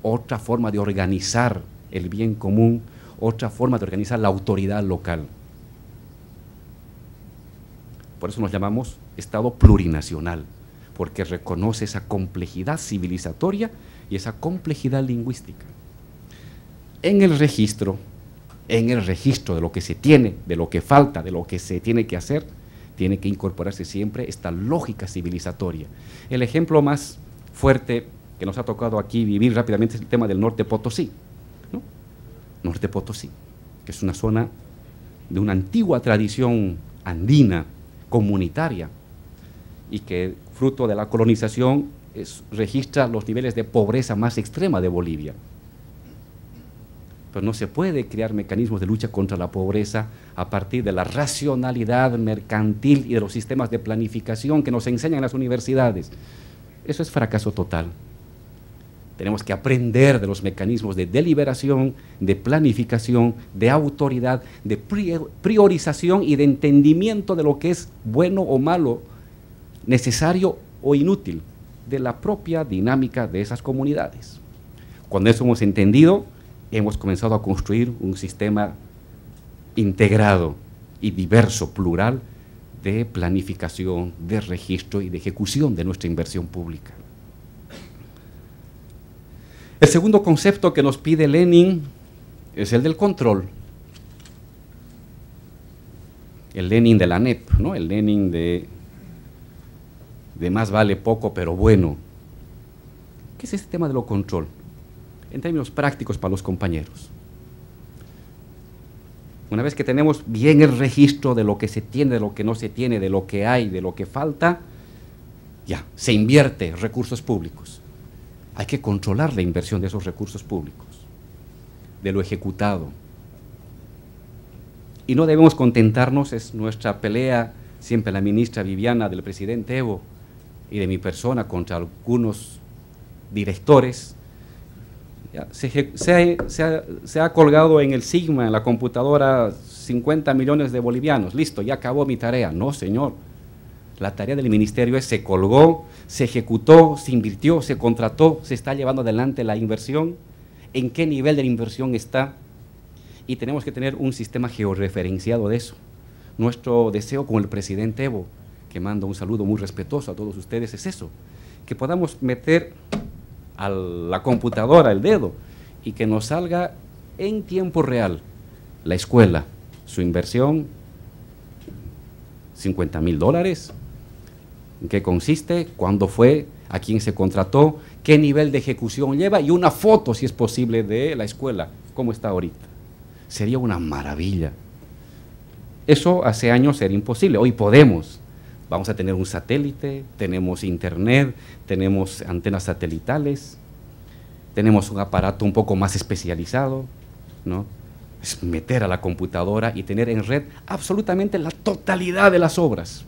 otra forma de organizar el bien común, otra forma de organizar la autoridad local. Por eso nos llamamos Estado plurinacional, porque reconoce esa complejidad civilizatoria y esa complejidad lingüística. En el registro de lo que se tiene, de lo que falta, de lo que se tiene que hacer, tiene que incorporarse siempre esta lógica civilizatoria. El ejemplo más fuerte que nos ha tocado aquí vivir rápidamente es el tema del Norte Potosí, ¿no? Norte Potosí, que es una zona de una antigua tradición andina, comunitaria, y que fruto de la colonización registra los niveles de pobreza más extrema de Bolivia. Pero no se puede crear mecanismos de lucha contra la pobreza a partir de la racionalidad mercantil y de los sistemas de planificación que nos enseñan en las universidades. Eso es fracaso total. Tenemos que aprender de los mecanismos de deliberación, de planificación, de autoridad, de priorización y de entendimiento de lo que es bueno o malo, necesario o inútil, de la propia dinámica de esas comunidades. Cuando eso hemos entendido, hemos comenzado a construir un sistema integrado y diverso, plural, de planificación, de registro y de ejecución de nuestra inversión pública. El segundo concepto que nos pide Lenin es el del control. El Lenin de la NEP, ¿no? El Lenin de más vale poco pero bueno. ¿Qué es este tema de lo control? En términos prácticos para los compañeros. Una vez que tenemos bien el registro de lo que se tiene, de lo que no se tiene, de lo que hay, de lo que falta, ya, se invierte recursos públicos. Hay que controlar la inversión de esos recursos públicos, de lo ejecutado. Y no debemos contentarnos, es nuestra pelea, siempre la ministra Viviana, del presidente Evo y de mi persona contra algunos directores, Ya, se ha colgado en el Sigma, en la computadora, 50 millones de bolivianos. Listo, ya acabó mi tarea. No, señor. La tarea del ministerio es: se colgó, se ejecutó, se invirtió, se contrató, se está llevando adelante la inversión, en qué nivel de la inversión está, y tenemos que tener un sistema georreferenciado de eso. Nuestro deseo con el presidente Evo, que manda un saludo muy respetuoso a todos ustedes, es eso, que podamos meter a la computadora el dedo y que nos salga en tiempo real la escuela, su inversión, $50,000, ¿en qué consiste? ¿Cuándo fue? ¿A quién se contrató? ¿Qué nivel de ejecución lleva? Y una foto, si es posible, de la escuela, cómo está ahorita. Sería una maravilla. Eso hace años era imposible, hoy podemos. Vamos a tener un satélite, tenemos internet, tenemos antenas satelitales, tenemos un aparato un poco más especializado, ¿no? Es meter a la computadora y tener en red absolutamente la totalidad de las obras.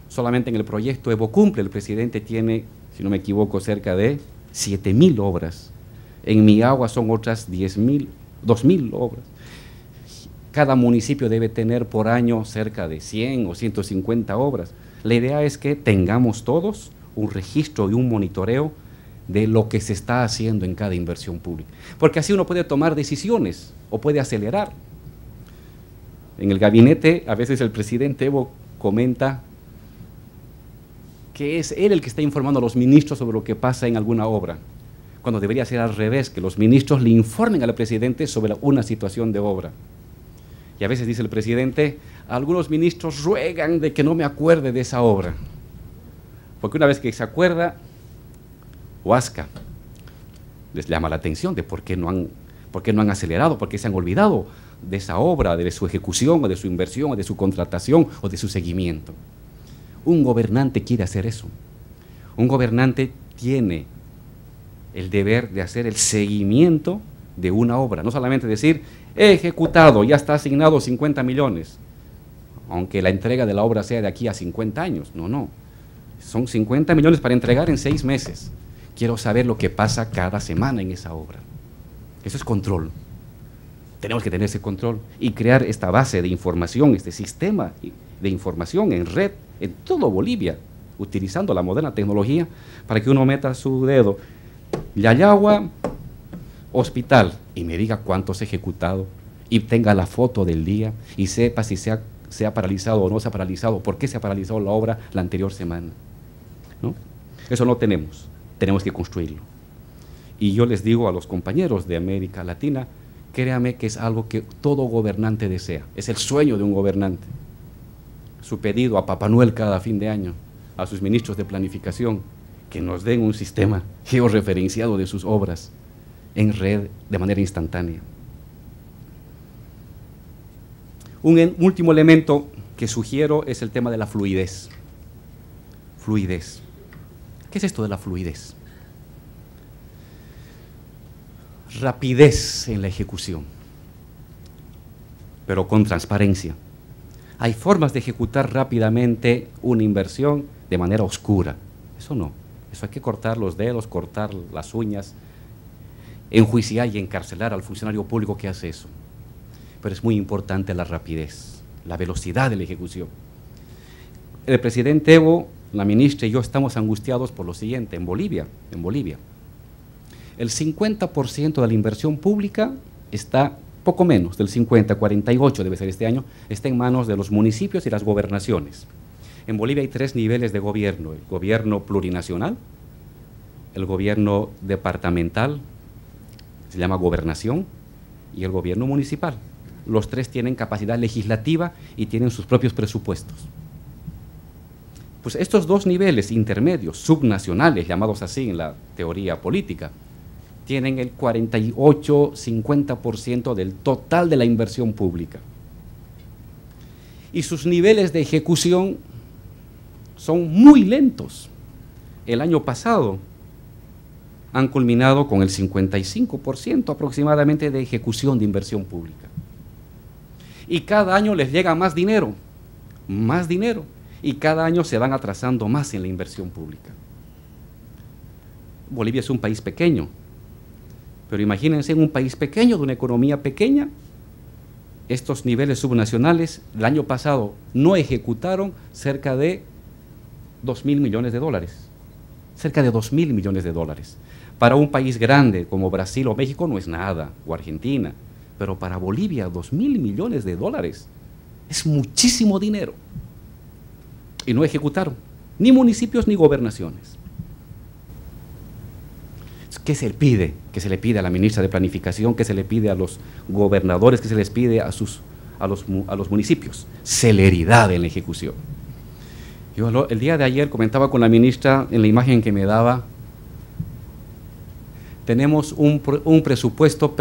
Solamente en el proyecto Evo Cumple el presidente tiene, si no me equivoco, cerca de 7,000 obras. En Mi Agua son otras 2,000 obras. Cada municipio debe tener por año cerca de 100 o 150 obras. La idea es que tengamos todos un registro y un monitoreo de lo que se está haciendo en cada inversión pública. Porque así uno puede tomar decisiones o puede acelerar. En el gabinete, a veces el presidente Evo comenta que es él el que está informando a los ministros sobre lo que pasa en alguna obra, cuando debería ser al revés, que los ministros le informen al presidente sobre una situación de obra. Y a veces dice el presidente: algunos ministros ruegan de que no me acuerde de esa obra, porque una vez que se acuerda, huasca, les llama la atención de por qué no han acelerado, por qué se han olvidado de esa obra, de su ejecución, o de su inversión, o de su contratación, o de su seguimiento. Un gobernante quiere hacer eso. Un gobernante tiene el deber de hacer el seguimiento de una obra, no solamente decir: he ejecutado, ya está asignado 50 millones, aunque la entrega de la obra sea de aquí a 50 años. No, no, son 50 millones para entregar en 6 meses. Quiero saber lo que pasa cada semana en esa obra. Eso es control. Tenemos que tener ese control y crear esta base de información, este sistema de información en red en todo Bolivia, utilizando la moderna tecnología, para que uno meta su dedo: Yayagua, hospital, y me diga cuánto se ha ejecutado, y tenga la foto del día, y sepa si se ha paralizado o no se ha paralizado, por qué se ha paralizado la obra la anterior semana, ¿no? Eso no tenemos, tenemos que construirlo. Y yo les digo a los compañeros de América Latina, créame que es algo que todo gobernante desea, es el sueño de un gobernante. Su pedido a Papá Noel cada fin de año, a sus ministros de planificación, que nos den un sistema georreferenciado de sus obras en red de manera instantánea. Un último elemento que sugiero es el tema de la fluidez. Fluidez. ¿Qué es esto de la fluidez? Rapidez en la ejecución, pero con transparencia. Hay formas de ejecutar rápidamente una inversión de manera oscura. Eso no. Eso hay que cortar los dedos, cortar las uñas, enjuiciar y encarcelar al funcionario público que hace eso. Pero es muy importante la rapidez, la velocidad de la ejecución. El presidente Evo, la ministra y yo estamos angustiados por lo siguiente: en Bolivia, el 50% de la inversión pública está, poco menos del 50, 48 debe ser este año, está en manos de los municipios y las gobernaciones. En Bolivia hay 3 niveles de gobierno: el gobierno plurinacional, el gobierno departamental, se llama gobernación, y el gobierno municipal. Los 3 tienen capacidad legislativa y tienen sus propios presupuestos. Pues estos 2 niveles intermedios, subnacionales, llamados así en la teoría política, tienen el 48-50% del total de la inversión pública. Y sus niveles de ejecución son muy lentos. El año pasado han culminado con el 55% aproximadamente de ejecución de inversión pública. Y cada año les llega más dinero, y cada año se van atrasando más en la inversión pública. Bolivia es un país pequeño, Pero imagínense en un país pequeño, de una economía pequeña, estos niveles subnacionales, el año pasado no ejecutaron cerca de 2.000 millones de dólares. Cerca de 2.000 millones de dólares. Para un país grande como Brasil o México no es nada, o Argentina, pero para Bolivia 2.000 millones de dólares es muchísimo dinero. Y no ejecutaron, ni municipios ni gobernaciones. ¿Qué se le pide? ¿Qué se le pide a la ministra de Planificación? ¿Qué se le pide a los gobernadores? ¿Qué se les pide a los municipios? Celeridad en la ejecución. Yo el día de ayer comentaba con la ministra en la imagen que me daba, tenemos un presupuesto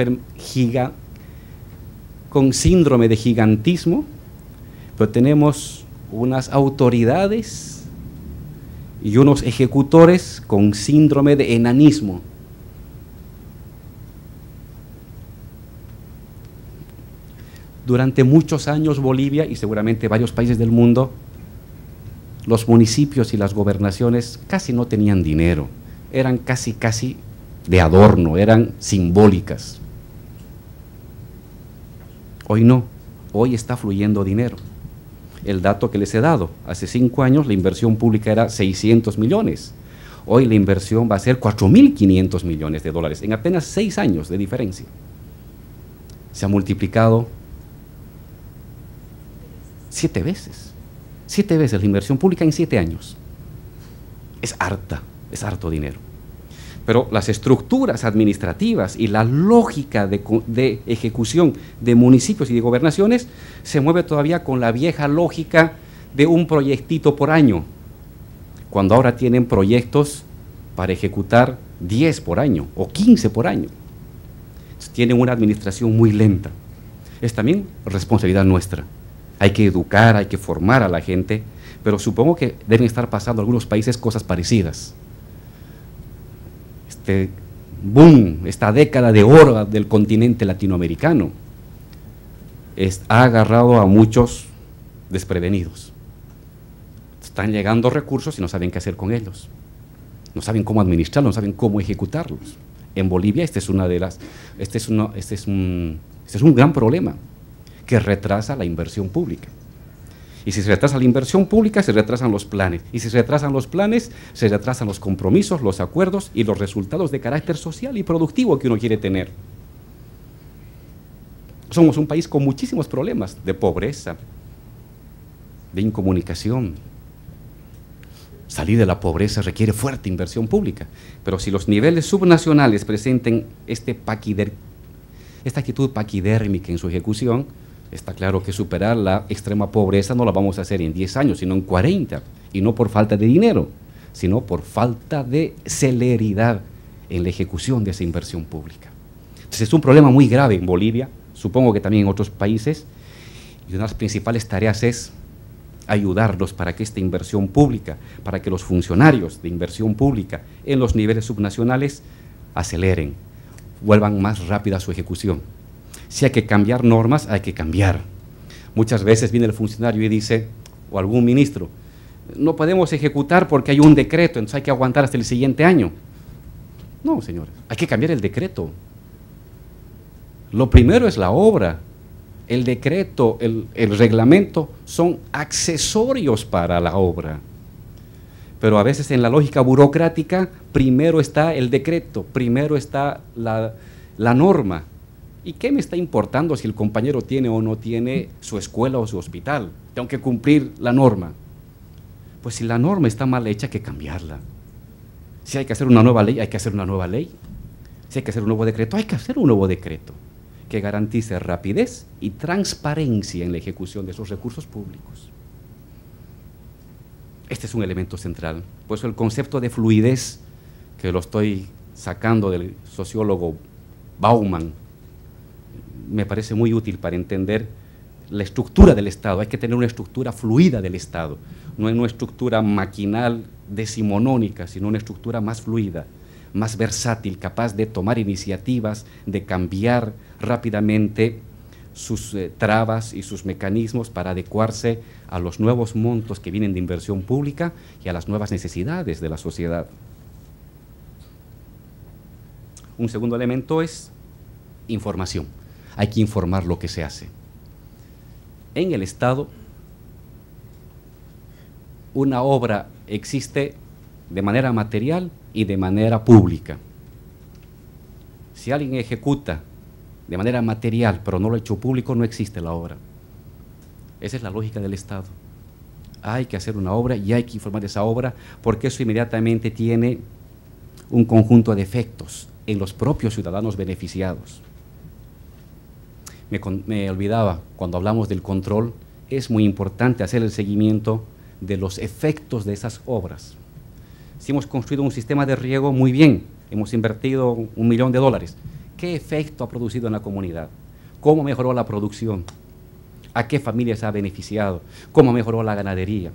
con síndrome de gigantismo, pero tenemos unas autoridades y unos ejecutores con síndrome de enanismo. Durante muchos años Bolivia y seguramente varios países del mundo, los municipios y las gobernaciones casi no tenían dinero, eran casi de adorno, eran simbólicas. Hoy no, hoy está fluyendo dinero. El dato que les he dado, hace 5 años la inversión pública era 600 millones, hoy la inversión va a ser 4.500 millones de dólares, en apenas 6 años de diferencia. Se ha multiplicado 7 veces. 7 veces la inversión pública en 7 años. Es harto dinero. Pero las estructuras administrativas y la lógica de ejecución de municipios y de gobernaciones se mueve todavía con la vieja lógica de un proyectito por año, cuando ahora tienen proyectos para ejecutar 10 por año o 15 por año. Tienen una administración muy lenta. Es también responsabilidad nuestra. Hay que educar, hay que formar a la gente, pero supongo que deben estar pasando en algunos países cosas parecidas. Este boom, esta década de oro del continente latinoamericano ha agarrado a muchos desprevenidos. Están llegando recursos y no saben qué hacer con ellos. No saben cómo administrarlos, no saben cómo ejecutarlos. En Bolivia este es un gran problema que retrasa la inversión pública. Y si se retrasa la inversión pública, se retrasan los planes. Y si se retrasan los planes, se retrasan los compromisos, los acuerdos y los resultados de carácter social y productivo que uno quiere tener. Somos un país con muchísimos problemas de pobreza, de incomunicación. Salir de la pobreza requiere fuerte inversión pública, pero si los niveles subnacionales presenten esta actitud paquidérmica en su ejecución, está claro que superar la extrema pobreza no la vamos a hacer en 10 años, sino en 40, y no por falta de dinero, sino por falta de celeridad en la ejecución de esa inversión pública. Entonces es un problema muy grave en Bolivia, supongo que también en otros países, y una de las principales tareas es ayudarlos para que esta inversión pública, para que los funcionarios de inversión pública en los niveles subnacionales aceleren, vuelvan más rápida su ejecución. Si hay que cambiar normas, hay que cambiar. Muchas veces viene el funcionario y dice, o algún ministro, no podemos ejecutar porque hay un decreto, entonces hay que aguantar hasta el siguiente año. No, señores, hay que cambiar el decreto. Lo primero es la obra. El decreto, el reglamento son accesorios para la obra. Pero a veces en la lógica burocrática, primero está el decreto, primero está la norma. ¿Y qué me está importando si el compañero tiene o no tiene su escuela o su hospital? Tengo que cumplir la norma. Pues si la norma está mal hecha, hay que cambiarla. Si hay que hacer una nueva ley, hay que hacer una nueva ley. Si hay que hacer un nuevo decreto, hay que hacer un nuevo decreto que garantice rapidez y transparencia en la ejecución de esos recursos públicos. Este es un elemento central. Por eso el concepto de fluidez, que lo estoy sacando del sociólogo Bauman, me parece muy útil para entender la estructura del Estado. Hay que tener una estructura fluida del Estado, no en una estructura maquinal decimonónica, sino una estructura más fluida, más versátil, capaz de tomar iniciativas, de cambiar rápidamente sus trabas y sus mecanismos para adecuarse a los nuevos montos que vienen de inversión pública y a las nuevas necesidades de la sociedad. Un segundo elemento es información. Hay que informar lo que se hace. En el Estado, una obra existe de manera material y de manera pública. Si alguien ejecuta de manera material, pero no lo ha hecho público, no existe la obra. Esa es la lógica del Estado. Hay que hacer una obra y hay que informar de esa obra, porque eso inmediatamente tiene un conjunto de efectos en los propios ciudadanos beneficiados. Me olvidaba, cuando hablamos del control, es muy importante hacer el seguimiento de los efectos de esas obras. Si hemos construido un sistema de riego, muy bien, hemos invertido $1 millón. ¿Qué efecto ha producido en la comunidad? ¿Cómo mejoró la producción? ¿A qué familias ha beneficiado? ¿Cómo mejoró la ganadería?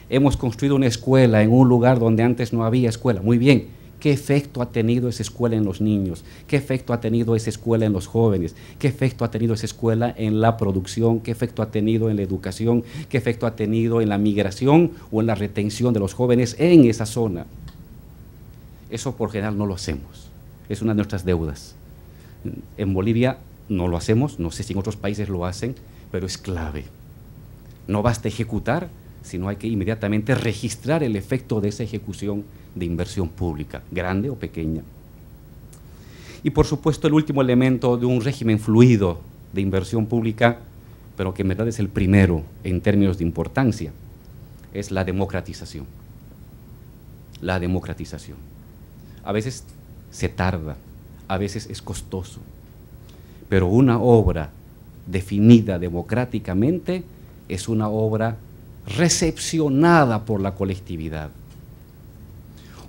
Hemos construido una escuela en un lugar donde antes no había escuela. Muy bien. ¿Qué efecto ha tenido esa escuela en los niños? ¿Qué efecto ha tenido esa escuela en los jóvenes? ¿Qué efecto ha tenido esa escuela en la producción? ¿Qué efecto ha tenido en la educación? ¿Qué efecto ha tenido en la migración o en la retención de los jóvenes en esa zona? Eso por general no lo hacemos. Es una de nuestras deudas. En Bolivia no lo hacemos, no sé si en otros países lo hacen, pero es clave. No basta ejecutar, sino hay que inmediatamente registrar el efecto de esa ejecución de inversión pública, grande o pequeña. Y por supuesto el último elemento de un régimen fluido de inversión pública, pero que en verdad es el primero en términos de importancia, es la democratización. La democratización. A veces se tarda, a veces es costoso, pero una obra definida democráticamente es una obra recepcionada por la colectividad.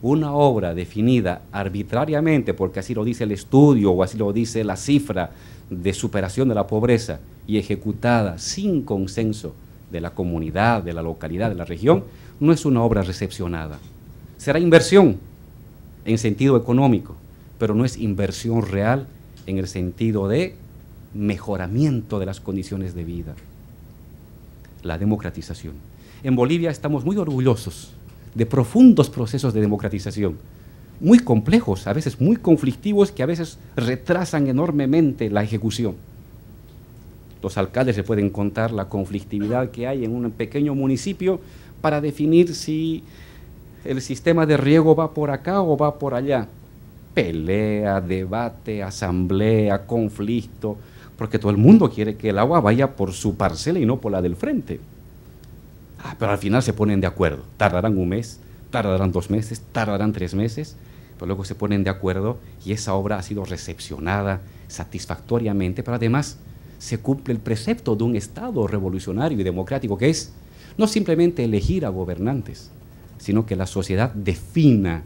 Una obra definida arbitrariamente, porque así lo dice el estudio o así lo dice la cifra de superación de la pobreza, y ejecutada sin consenso de la comunidad, de la localidad, de la región, no es una obra recepcionada. Será inversión en sentido económico, pero no es inversión real en el sentido de mejoramiento de las condiciones de vida. La democratización. En Bolivia estamos muy orgullosos de profundos procesos de democratización, muy complejos, a veces muy conflictivos, que a veces retrasan enormemente la ejecución. Los alcaldes se pueden contar la conflictividad que hay en un pequeño municipio para definir si el sistema de riego va por acá o va por allá. Pelea, debate, asamblea, conflicto, porque todo el mundo quiere que el agua vaya por su parcela y no por la del frente. Pero al final se ponen de acuerdo. Tardarán 1 mes, tardarán 2 meses, tardarán 3 meses, pero luego se ponen de acuerdo y esa obra ha sido recepcionada satisfactoriamente, pero además se cumple el precepto de un Estado revolucionario y democrático, que es no simplemente elegir a gobernantes, sino que la sociedad defina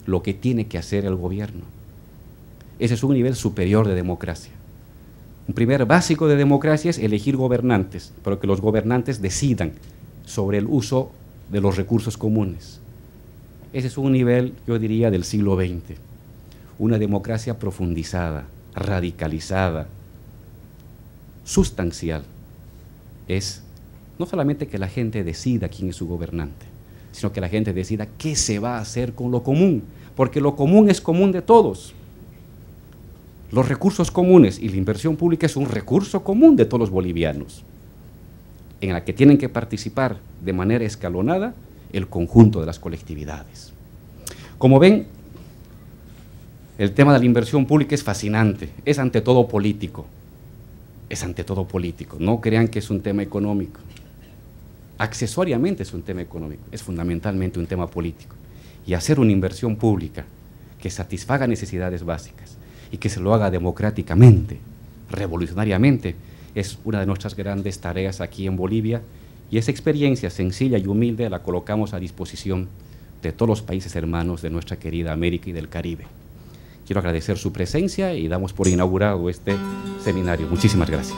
lo que tiene que hacer el gobierno. Ese es un nivel superior de democracia. Un primer básico de democracia es elegir gobernantes, pero que los gobernantes decidan sobre el uso de los recursos comunes. Ese es un nivel, yo diría, del siglo XX. Una democracia profundizada, radicalizada, sustancial. Es no solamente que la gente decida quién es su gobernante, sino que la gente decida qué se va a hacer con lo común, porque lo común es común de todos. Los recursos comunes y la inversión pública es un recurso común de todos los bolivianos, en la que tienen que participar de manera escalonada el conjunto de las colectividades. Como ven, el tema de la inversión pública es fascinante, es ante todo político, no crean que es un tema económico. Accesoriamente es un tema económico, es fundamentalmente un tema político. Y hacer una inversión pública que satisfaga necesidades básicas y que se lo haga democráticamente, revolucionariamente, es una de nuestras grandes tareas aquí en Bolivia, y esa experiencia sencilla y humilde la colocamos a disposición de todos los países hermanos de nuestra querida América y del Caribe. Quiero agradecer su presencia y damos por inaugurado este seminario. Muchísimas gracias.